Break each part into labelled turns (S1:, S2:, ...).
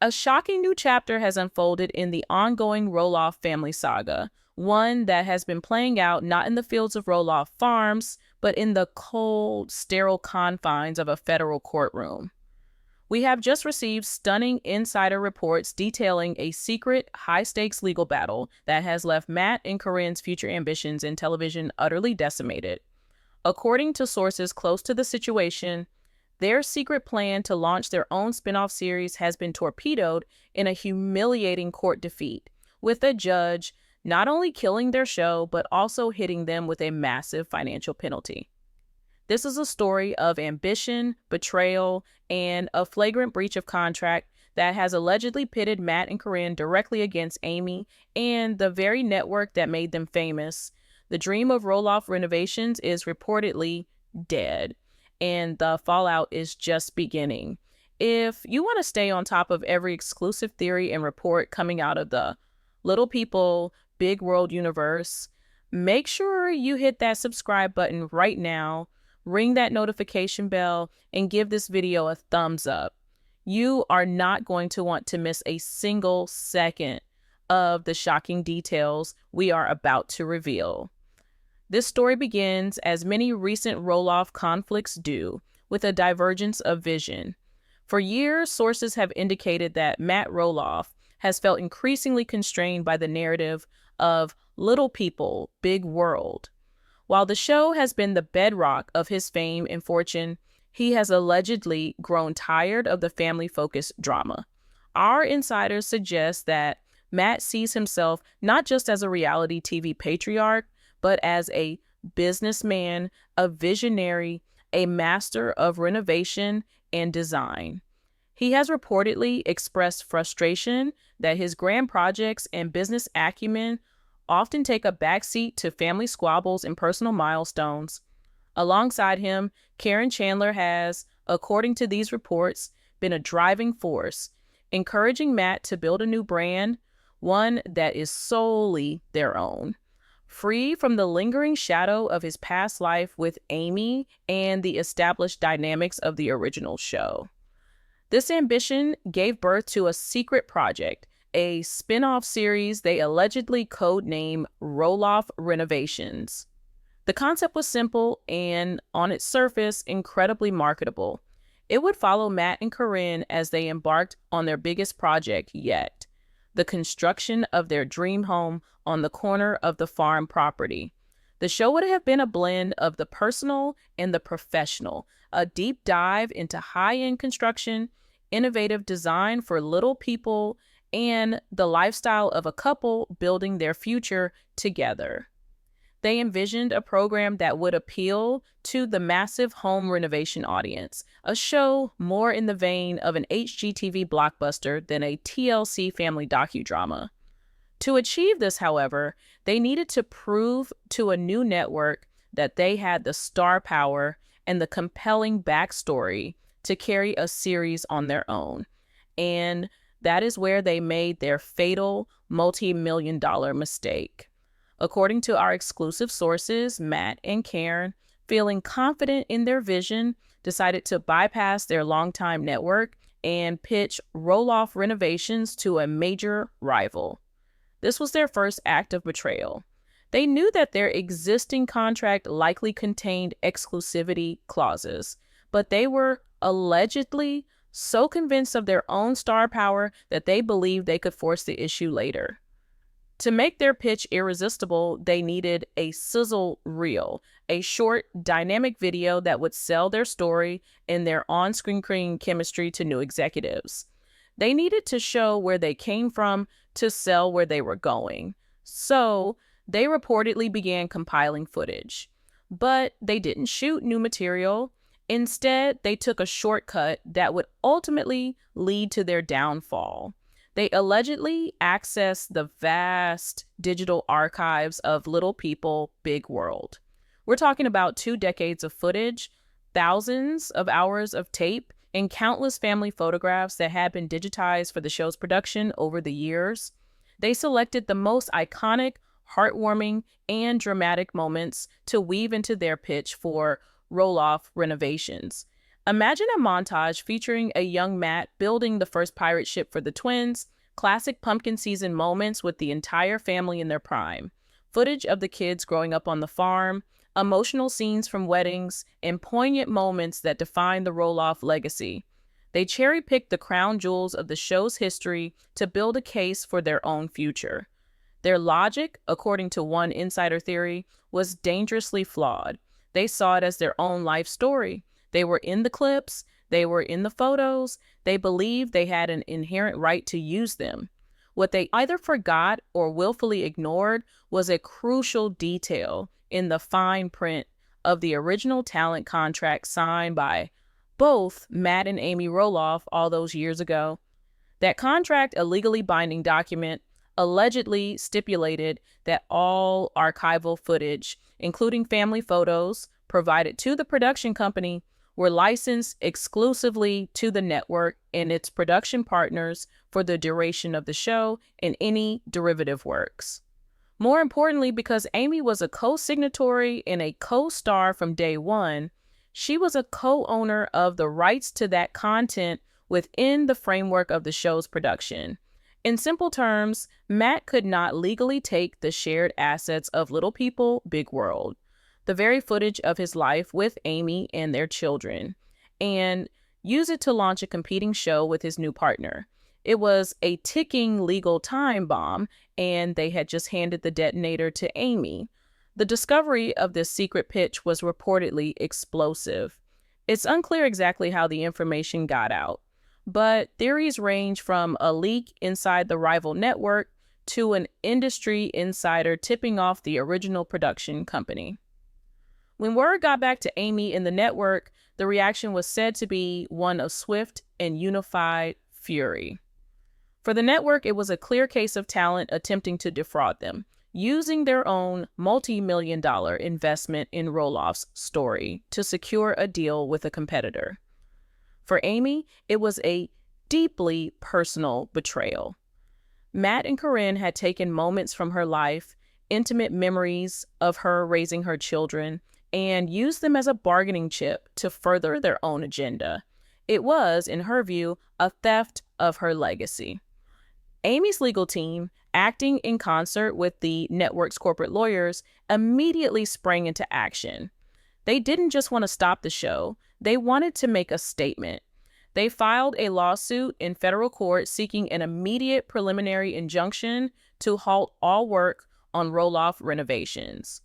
S1: A shocking new chapter has unfolded in the ongoing Roloff family saga, one that has been playing out not in the fields of Roloff farms, but in the cold, sterile confines of a federal courtroom. We have just received stunning insider reports detailing a secret, high-stakes legal battle that has left Matt and Caryn's future ambitions in television utterly decimated. According to sources close to the situation, their secret plan to launch their own spin-off series has been torpedoed in a humiliating court defeat, with the judge not only killing their show, but also hitting them with a massive financial penalty. This is a story of ambition, betrayal, and a flagrant breach of contract that has allegedly pitted Matt and Caryn directly against Amy and the very network that made them famous. The dream of Roloff Renovations is reportedly dead, and the fallout is just beginning. If you want to stay on top of every exclusive theory and report coming out of the Little People, Big World universe, make sure you hit that subscribe button right now, ring that notification bell, and give this video a thumbs up. You are not going to want to miss a single second of the shocking details we are about to reveal. This story begins, as many recent Roloff conflicts do, with a divergence of vision. For years, sources have indicated that Matt Roloff has felt increasingly constrained by the narrative of Little People, Big World. While the show has been the bedrock of his fame and fortune, he has allegedly grown tired of the family-focused drama. Our insiders suggest that Matt sees himself not just as a reality TV patriarch, but as a businessman, a visionary, a master of renovation and design. He has reportedly expressed frustration that his grand projects and business acumen often take a backseat to family squabbles and personal milestones. Alongside him, Caryn Chandler has, according to these reports, been a driving force, encouraging Matt to build a new brand, one that is solely their own, free from the lingering shadow of his past life with Amy and the established dynamics of the original show. This ambition gave birth to a secret project, a spin-off series they allegedly codenamed Roloff Renovations. The concept was simple and, on its surface, incredibly marketable. It would follow Matt and Caryn as they embarked on their biggest project yet, the construction of their dream home on the corner of the farm property. The show would have been a blend of the personal and the professional, a deep dive into high-end construction, innovative design for little people, and the lifestyle of a couple building their future together. They envisioned a program that would appeal to the massive home renovation audience, a show more in the vein of an HGTV blockbuster than a TLC family docudrama. To achieve this, however, they needed to prove to a new network that they had the star power and the compelling backstory to carry a series on their own. And that is where they made their fatal multi-million-dollar mistake. According to our exclusive sources, Matt and Caryn, feeling confident in their vision, decided to bypass their longtime network and pitch Roloff Renovations to a major rival. This was their first act of betrayal. They knew that their existing contract likely contained exclusivity clauses, but they were allegedly so convinced of their own star power that they believed they could force the issue later. To make their pitch irresistible, they needed a sizzle reel, a short, dynamic video that would sell their story and their on-screen chemistry to new executives. They needed to show where they came from to sell where they were going. So they reportedly began compiling footage. But they didn't shoot new material. Instead, they took a shortcut that would ultimately lead to their downfall. They allegedly accessed the vast digital archives of Little People, Big World. We're talking about 2 decades of footage, thousands of hours of tape, and countless family photographs that had been digitized for the show's production over the years. They selected the most iconic, heartwarming, and dramatic moments to weave into their pitch for Roloff Renovations, Imagine a montage featuring a young Matt building the first pirate ship for the twins, classic pumpkin season moments with the entire family in their prime, footage of the kids growing up on the farm, emotional scenes from weddings, and poignant moments that define the Roloff legacy. They cherry-picked the crown jewels of the show's history to build a case for their own future. Their logic, according to one insider theory, was dangerously flawed. They saw it as their own life story. They were in the clips, they were in the photos, they believed they had an inherent right to use them. What they either forgot or willfully ignored was a crucial detail in the fine print of the original talent contract signed by both Matt and Amy Roloff all those years ago. That contract, a legally binding document, allegedly stipulated that all archival footage, including family photos, provided to the production company were licensed exclusively to the network and its production partners for the duration of the show and any derivative works. More importantly, because Amy was a co-signatory and a co-star from day one, she was a co-owner of the rights to that content within the framework of the show's production. In simple terms, Matt could not legally take the shared assets of Little People, Big World, the very footage of his life with Amy and their children, and use it to launch a competing show with his new partner. It was a ticking legal time bomb, and they had just handed the detonator to Amy. The discovery of this secret pitch was reportedly explosive. It's unclear exactly how the information got out, but theories range from a leak inside the rival network to an industry insider tipping off the original production company. When word got back to Amy in the network, the reaction was said to be one of swift and unified fury. For the network, it was a clear case of talent attempting to defraud them, using their own multi-million-dollar investment in Roloff's story to secure a deal with a competitor. For Amy, it was a deeply personal betrayal. Matt and Caryn had taken moments from her life, intimate memories of her raising her children, and used them as a bargaining chip to further their own agenda. It was, in her view, a theft of her legacy. Amy's legal team, acting in concert with the network's corporate lawyers, immediately sprang into action. They didn't just want to stop the show, they wanted to make a statement. They filed a lawsuit in federal court seeking an immediate preliminary injunction to halt all work on Roloff renovations.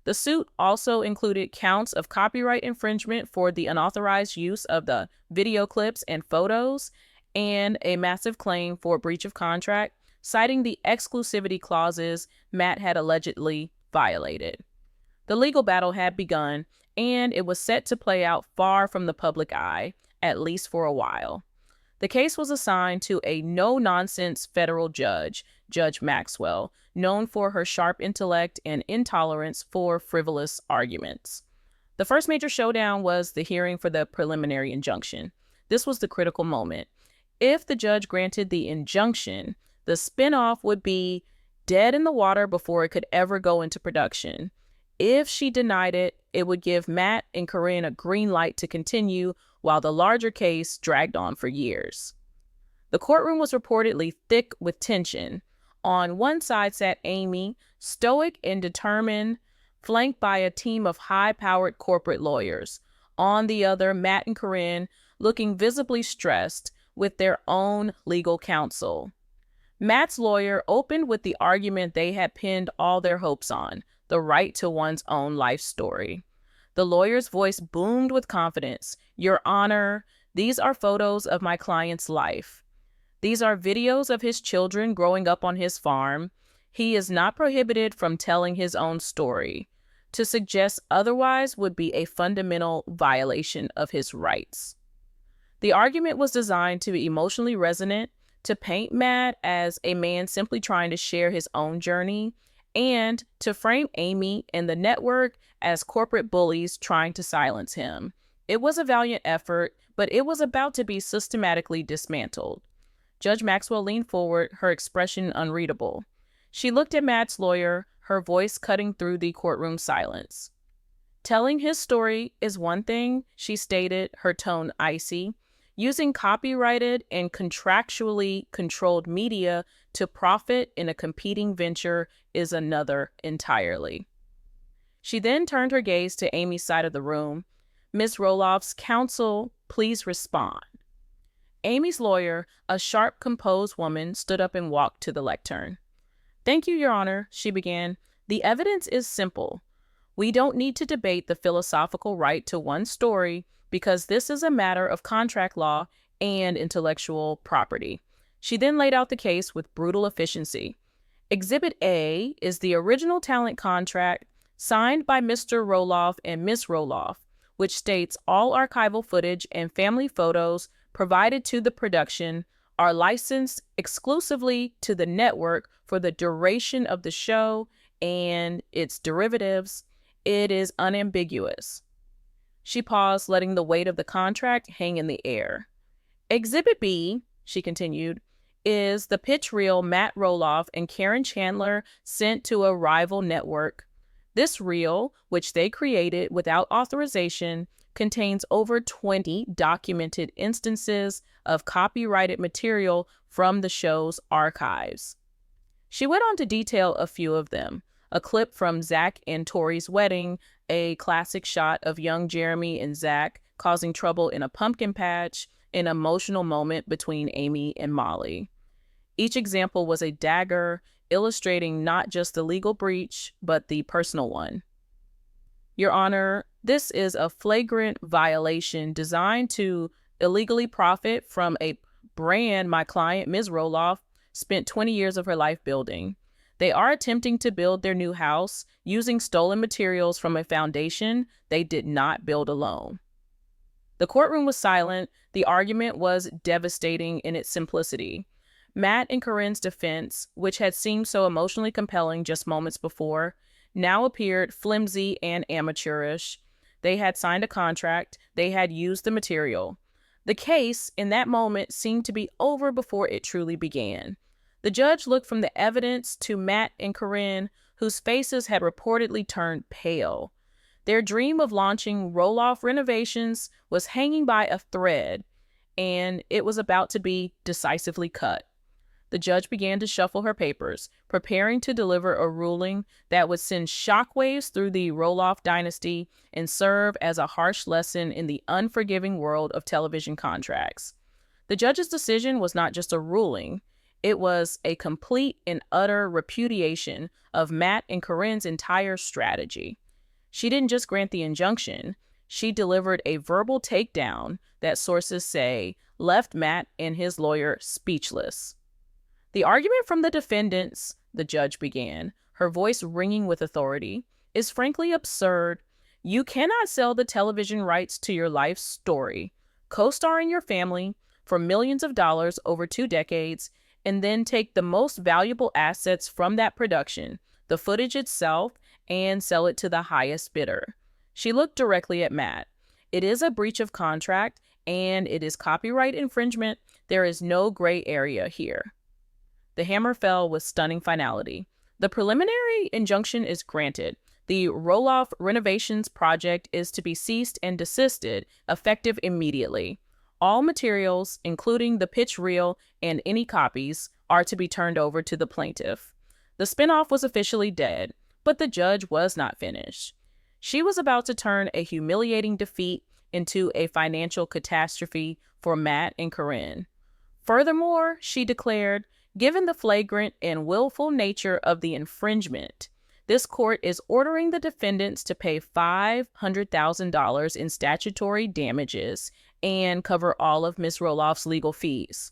S1: The suit also included counts of copyright infringement for the unauthorized use of the video clips and photos, and a massive claim for breach of contract, citing the exclusivity clauses Matt had allegedly violated. The legal battle had begun, and it was set to play out far from the public eye, at least for a while. The case was assigned to a no-nonsense federal judge, Judge Maxwell, known for her sharp intellect and intolerance for frivolous arguments. The first major showdown was the hearing for the preliminary injunction. This was the critical moment. If the judge granted the injunction, the spinoff would be dead in the water before it could ever go into production. If she denied it, it would give Matt and Caryn a green light to continue while the larger case dragged on for years. The courtroom was reportedly thick with tension. On one side sat Amy, stoic and determined, flanked by a team of high-powered corporate lawyers. On the other, Matt and Caryn, looking visibly stressed, with their own legal counsel. Matt's lawyer opened with the argument they had pinned all their hopes on, the right to one's own life story. The lawyer's voice boomed with confidence. "Your Honor, these are photos of my client's life. These are videos of his children growing up on his farm. He is not prohibited from telling his own story. To suggest otherwise would be a fundamental violation of his rights." The argument was designed to be emotionally resonant, to paint Matt as a man simply trying to share his own journey, and to frame Amy and the network as corporate bullies trying to silence him. It was a valiant effort, but it was about to be systematically dismantled. Judge Maxwell leaned forward, her expression unreadable. She looked at Matt's lawyer, her voice cutting through the courtroom silence. Telling his story is one thing, she stated, her tone icy. Using copyrighted and contractually controlled media to profit in a competing venture is another entirely. She then turned her gaze to Amy's side of the room. Ms. Roloff's counsel, please respond. Amy's lawyer, a sharp, composed woman, stood up and walked to the lectern. Thank you, Your Honor, she began. The evidence is simple. We don't need to debate the philosophical right to one story because this is a matter of contract law and intellectual property. She then laid out the case with brutal efficiency. Exhibit A is the original talent contract signed by Mr. Roloff and Ms. Roloff, which states all archival footage and family photos provided to the production are licensed exclusively to the network for the duration of the show and its derivatives. It is unambiguous. She paused, letting the weight of the contract hang in the air. Exhibit B, she continued, is the pitch reel Matt Roloff and Caryn Chandler sent to a rival network. This reel, which they created without authorization, contains over 20 documented instances of copyrighted material from the show's archives. She went on to detail a few of them. A clip from Zach and Tori's wedding, a classic shot of young Jeremy and Zach causing trouble in a pumpkin patch, an emotional moment between Amy and Molly. Each example was a dagger, illustrating not just the legal breach, but the personal one. Your Honor, this is a flagrant violation designed to illegally profit from a brand my client, Ms. Roloff, spent 20 years of her life building. They are attempting to build their new house using stolen materials from a foundation they did not build alone. The courtroom was silent. The argument was devastating in its simplicity. Matt and Caryn's defense, which had seemed so emotionally compelling just moments before, now appeared flimsy and amateurish. They had signed a contract. They had used the material. The case, in that moment, seemed to be over before it truly began. The judge looked from the evidence to Matt and Caryn, whose faces had reportedly turned pale. Their dream of launching Roloff Renovations was hanging by a thread, and it was about to be decisively cut. The judge began to shuffle her papers, preparing to deliver a ruling that would send shockwaves through the Roloff dynasty and serve as a harsh lesson in the unforgiving world of television contracts. The judge's decision was not just a ruling. It was a complete and utter repudiation of Matt and Caryn's entire strategy. She didn't just grant the injunction. She delivered a verbal takedown that sources say left Matt and his lawyer speechless. The argument from the defendants, the judge began, her voice ringing with authority, is frankly absurd. You cannot sell the television rights to your life story, co-star in your family for millions of dollars over 2 decades, and then take the most valuable assets from that production, the footage itself, and sell it to the highest bidder. She looked directly at Matt. It is a breach of contract, and it is copyright infringement. There is no gray area here. The hammer fell with stunning finality. The preliminary injunction is granted. The Roloff Renovations project is to be ceased and desisted, effective immediately. All materials, including the pitch reel and any copies, are to be turned over to the plaintiff. The spinoff was officially dead, but the judge was not finished. She was about to turn a humiliating defeat into a financial catastrophe for Matt and Caryn. Furthermore, she declared, given the flagrant and willful nature of the infringement, this court is ordering the defendants to pay $500,000 in statutory damages and cover all of Ms. Roloff's legal fees.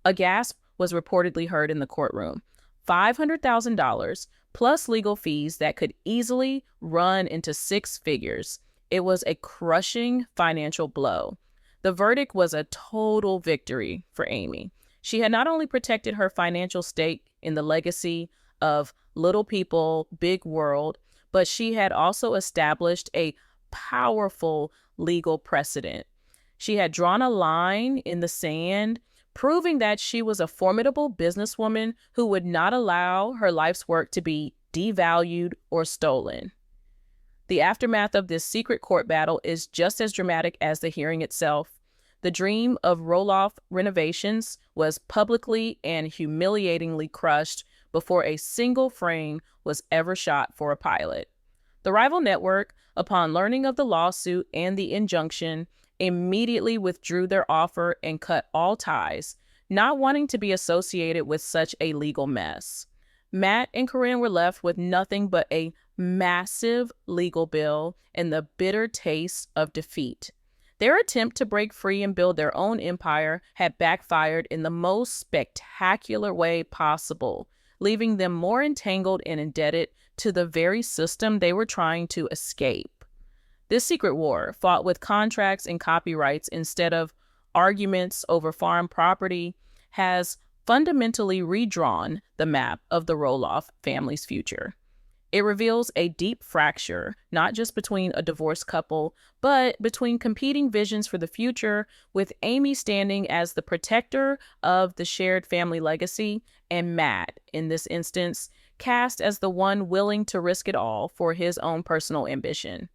S1: A gasp was reportedly heard in the courtroom. $500,000 plus legal fees that could easily run into 6 figures. It was a crushing financial blow. The verdict was a total victory for Amy. She had not only protected her financial stake in the legacy of Little People, Big World, but she had also established a powerful legal precedent. She had drawn a line in the sand, proving that she was a formidable businesswoman who would not allow her life's work to be devalued or stolen. The aftermath of this secret court battle is just as dramatic as the hearing itself. The dream of Roloff renovations was publicly and humiliatingly crushed before a single frame was ever shot for a pilot. The rival network, upon learning of the lawsuit and the injunction, immediately withdrew their offer and cut all ties, not wanting to be associated with such a legal mess. Matt and Caryn were left with nothing but a massive legal bill and the bitter taste of defeat. Their attempt to break free and build their own empire had backfired in the most spectacular way possible, leaving them more entangled and indebted to the very system they were trying to escape. This secret war, fought with contracts and copyrights instead of arguments over farm property, has fundamentally redrawn the map of the Roloff family's future. It reveals a deep fracture, not just between a divorced couple, but between competing visions for the future, with Amy standing as the protector of the shared family legacy, and Matt, in this instance, cast as the one willing to risk it all for his own personal ambition.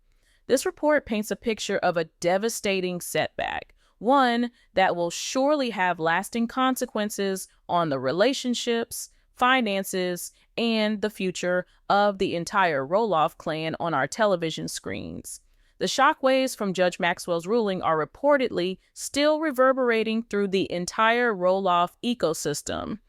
S1: This report paints a picture of a devastating setback, one that will surely have lasting consequences on the relationships, finances, and the future of the entire Roloff clan on our television screens. The shockwaves from Judge Maxwell's ruling are reportedly still reverberating through the entire Roloff ecosystem,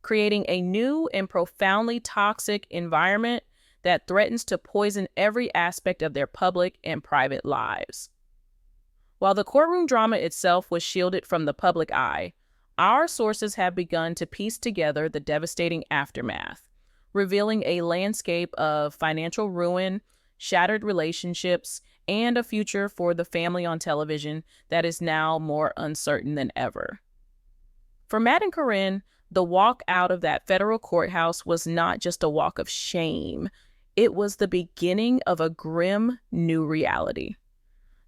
S1: creating a new and profoundly toxic environment that threatens to poison every aspect of their public and private lives. While the courtroom drama itself was shielded from the public eye, our sources have begun to piece together the devastating aftermath, revealing a landscape of financial ruin, shattered relationships, and a future for the family on television that is now more uncertain than ever. For Matt and Caryn, the walk out of that federal courthouse was not just a walk of shame. It was the beginning of a grim new reality.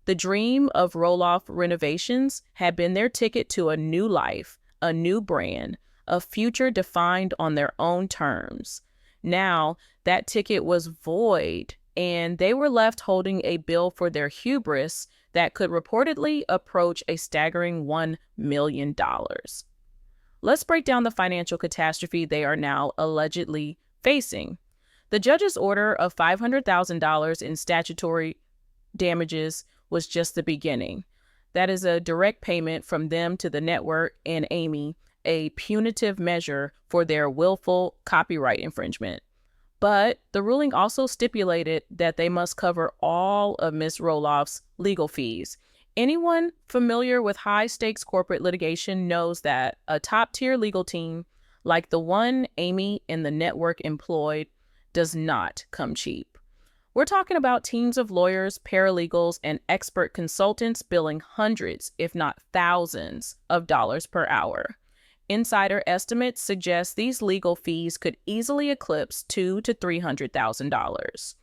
S1: The dream of Roloff renovations had been their ticket to a new life, a new brand, a future defined on their own terms. Now, that ticket was void, and they were left holding a bill for their hubris that could reportedly approach a staggering $1 million. Let's break down the financial catastrophe they are now allegedly facing. The judge's order of $500,000 in statutory damages was just the beginning. That is a direct payment from them to the network and Amy, a punitive measure for their willful copyright infringement. But the ruling also stipulated that they must cover all of Ms. Roloff's legal fees. Anyone familiar with high-stakes corporate litigation knows that a top-tier legal team, like the one Amy and the network employed, does not come cheap. We're talking about teams of lawyers, paralegals, and expert consultants billing hundreds, if not thousands, of dollars per hour. Insider estimates suggest these legal fees could easily eclipse $200,000 to $300,000.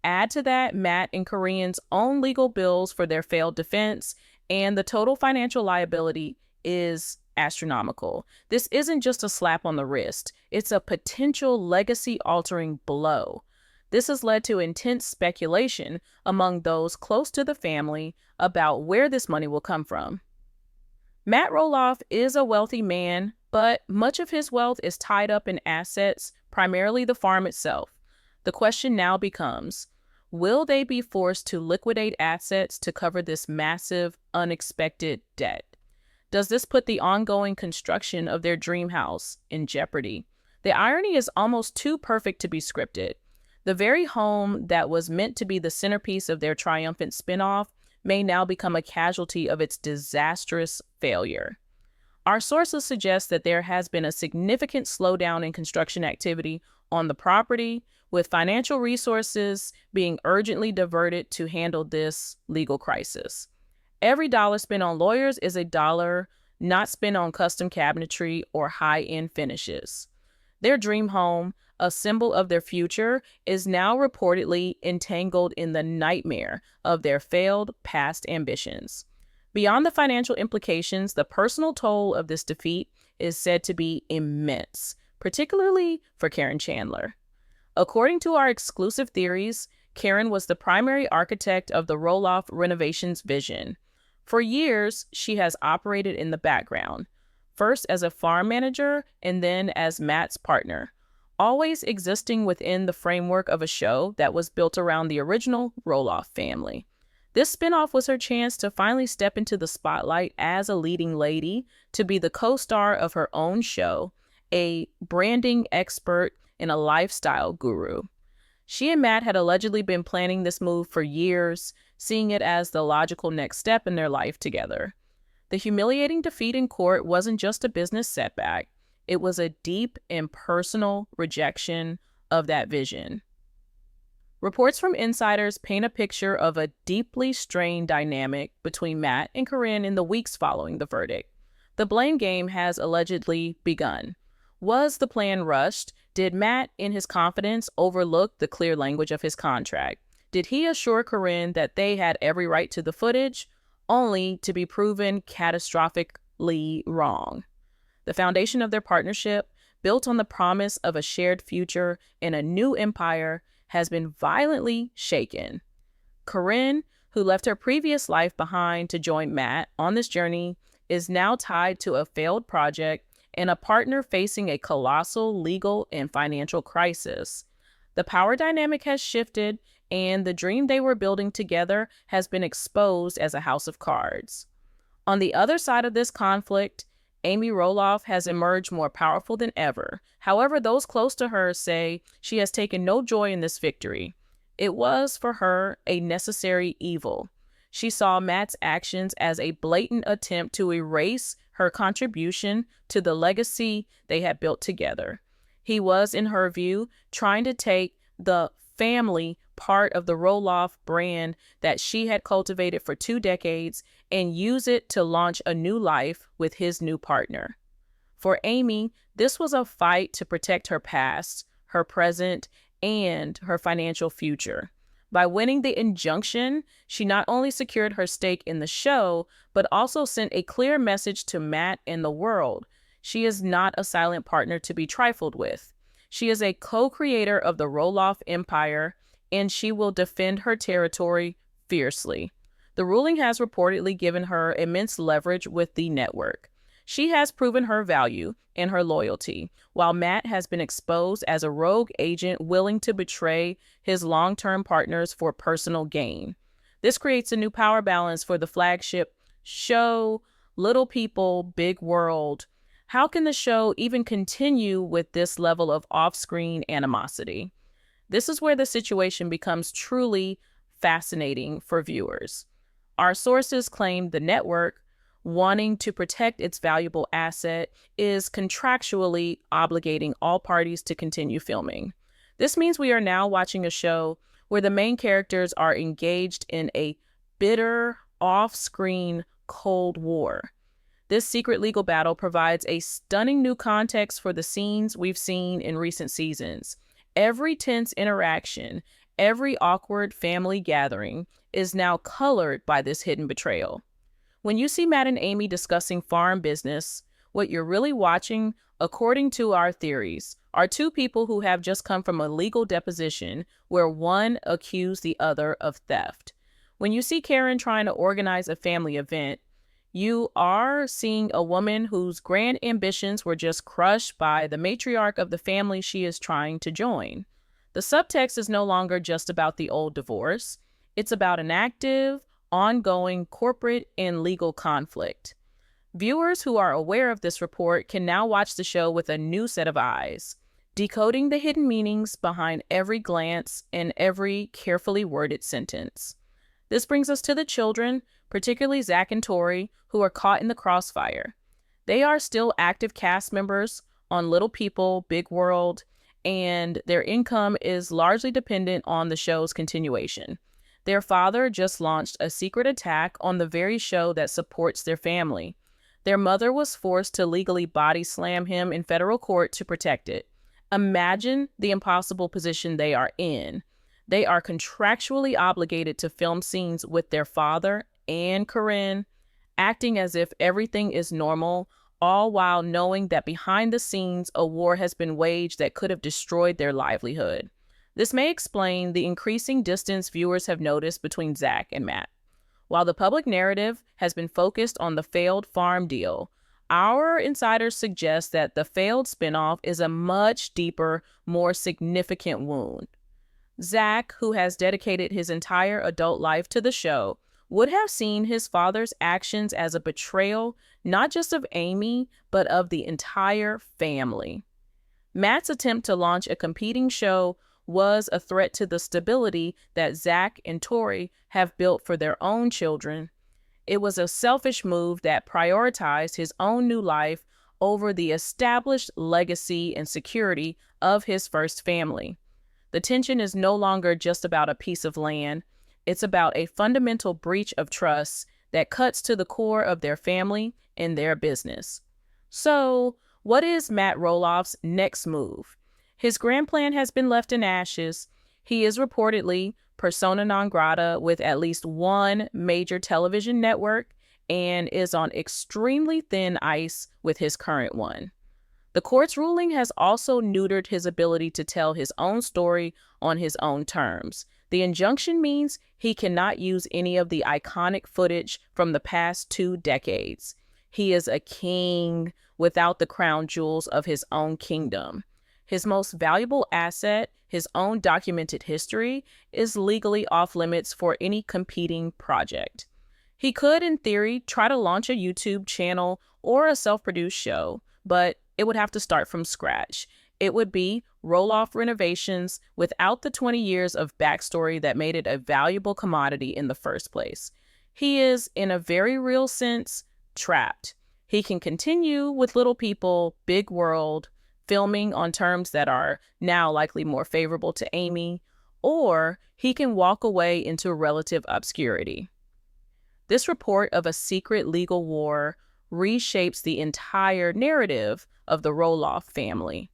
S1: Add to that Matt and Caryn's own legal bills for their failed defense, and the total financial liability is astronomical. This isn't just a slap on the wrist. It's a potential legacy-altering blow. This has led to intense speculation among those close to the family about where this money will come from. Matt Roloff is a wealthy man, but much of his wealth is tied up in assets, primarily the farm itself. The question now becomes, will they be forced to liquidate assets to cover this massive, unexpected debt? Does this put the ongoing construction of their dream house in jeopardy? The irony is almost too perfect to be scripted. The very home that was meant to be the centerpiece of their triumphant spinoff may now become a casualty of its disastrous failure. Our sources suggest that there has been a significant slowdown in construction activity on the property, with financial resources being urgently diverted to handle this legal crisis. Every dollar spent on lawyers is a dollar not spent on custom cabinetry or high-end finishes. Their dream home, a symbol of their future, is now reportedly entangled in the nightmare of their failed past ambitions. Beyond the financial implications, the personal toll of this defeat is said to be immense, particularly for Caryn Chandler. According to our exclusive theories, Caryn was the primary architect of the Roloff renovations vision. For years, she has operated in the background, first as a farm manager and then as Matt's partner, always existing within the framework of a show that was built around the original Roloff family. This spinoff was her chance to finally step into the spotlight as a leading lady, to be the co-star of her own show, a branding expert and a lifestyle guru. She and Matt had allegedly been planning this move for years, seeing it as the logical next step in their life together. The humiliating defeat in court wasn't just a business setback. It was a deep and personal rejection of that vision. Reports from insiders paint a picture of a deeply strained dynamic between Matt and Caryn in the weeks following the verdict. The blame game has allegedly begun. Was the plan rushed? Did Matt, in his confidence, overlook the clear language of his contract? Did he assure Caryn that they had every right to the footage, only to be proven catastrophically wrong? The foundation of their partnership, built on the promise of a shared future and a new empire, has been violently shaken. Caryn, who left her previous life behind to join Matt on this journey, is now tied to a failed project and a partner facing a colossal legal and financial crisis. The power dynamic has shifted, and the dream they were building together has been exposed as a house of cards. On the other side of this conflict, Amy Roloff has emerged more powerful than ever. However, those close to her say she has taken no joy in this victory. It was, for her, a necessary evil. She saw Matt's actions as a blatant attempt to erase her contribution to the legacy they had built together. He was, in her view, trying to take the family part of the Roloff brand that she had cultivated for 2 decades and use it to launch a new life with his new partner. For Amy, this was a fight to protect her past, her present, and her financial future. By winning the injunction, she not only secured her stake in the show, but also sent a clear message to Matt and the world. She is not a silent partner to be trifled with. She is a co-creator of the Roloff empire, and she will defend her territory fiercely. The ruling has reportedly given her immense leverage with the network. She has proven her value and her loyalty, while Matt has been exposed as a rogue agent willing to betray his long-term partners for personal gain. This creates a new power balance for the flagship show, Little People, Big World. How can the show even continue with this level of off-screen animosity? This is where the situation becomes truly fascinating for viewers. Our sources claim the network, wanting to protect its valuable asset, is contractually obligating all parties to continue filming. This means we are now watching a show where the main characters are engaged in a bitter, off-screen Cold War. This secret legal battle provides a stunning new context for the scenes we've seen in recent seasons. Every tense interaction, every awkward family gathering is now colored by this hidden betrayal. When you see Matt and Amy discussing farm business, what you're really watching, according to our theories, are 2 people who have just come from a legal deposition where one accused the other of theft. When you see Caryn trying to organize a family event, you are seeing a woman whose grand ambitions were just crushed by the matriarch of the family she is trying to join. The subtext is no longer just about the old divorce. It's about an active, ongoing corporate and legal conflict. Viewers who are aware of this report can now watch the show with a new set of eyes, decoding the hidden meanings behind every glance and every carefully worded sentence. This brings us to the children, particularly Zach and Tori, who are caught in the crossfire. They are still active cast members on Little People, Big World, and their income is largely dependent on the show's continuation. Their father just launched a secret attack on the very show that supports their family. Their mother was forced to legally body slam him in federal court to protect it. Imagine the impossible position they are in. They are contractually obligated to film scenes with their father and Caryn, acting as if everything is normal, all while knowing that behind the scenes a war has been waged that could have destroyed their livelihood. This may explain the increasing distance viewers have noticed between Zach and Matt. While the public narrative has been focused on the failed farm deal, our insiders suggest that the failed spinoff is a much deeper, more significant wound. Zach, who has dedicated his entire adult life to the show, would have seen his father's actions as a betrayal, not just of Amy, but of the entire family. Matt's attempt to launch a competing show was a threat to the stability that Zach and Tori have built for their own children. It was a selfish move that prioritized his own new life over the established legacy and security of his first family. The tension is no longer just about a piece of land. It's about a fundamental breach of trust that cuts to the core of their family and their business. So, what is Matt Roloff's next move? His grand plan has been left in ashes. He is reportedly persona non grata with at least one major television network and is on extremely thin ice with his current one. The court's ruling has also neutered his ability to tell his own story on his own terms. The injunction means he cannot use any of the iconic footage from the past 2 decades. He is a king without the crown jewels of his own kingdom. His most valuable asset, his own documented history, is legally off limits for any competing project. He could, in theory, try to launch a YouTube channel or a self-produced show, but it would have to start from scratch. It would be Roloff renovations without the 20 years of backstory that made it a valuable commodity in the first place. He is, in a very real sense, trapped. He can continue with Little People, Big World, filming on terms that are now likely more favorable to Amy, or he can walk away into relative obscurity. This report of a secret legal war reshapes the entire narrative of the Roloff family.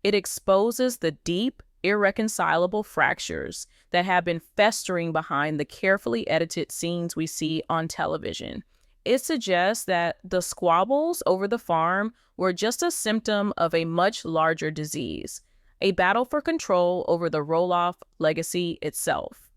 S1: It exposes the deep, irreconcilable fractures that have been festering behind the carefully edited scenes we see on television. It suggests that the squabbles over the farm were just a symptom of a much larger disease, a battle for control over the Roloff legacy itself.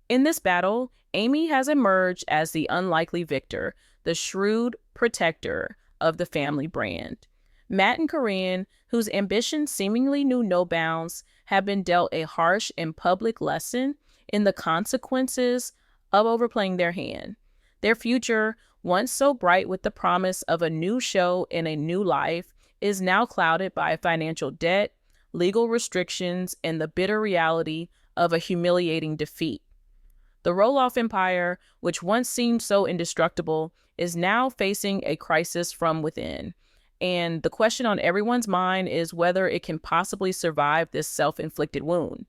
S1: In this battle, Amy has emerged as the unlikely victor, the shrewd protector of the family brand. Matt and Caryn, whose ambition seemingly knew no bounds, have been dealt a harsh and public lesson in the consequences of overplaying their hand. Their future, once so bright with the promise of a new show and a new life, is now clouded by financial debt, legal restrictions, and the bitter reality of a humiliating defeat. The Roloff empire, which once seemed so indestructible, is now facing a crisis from within. And the question on everyone's mind is whether it can possibly survive this self-inflicted wound.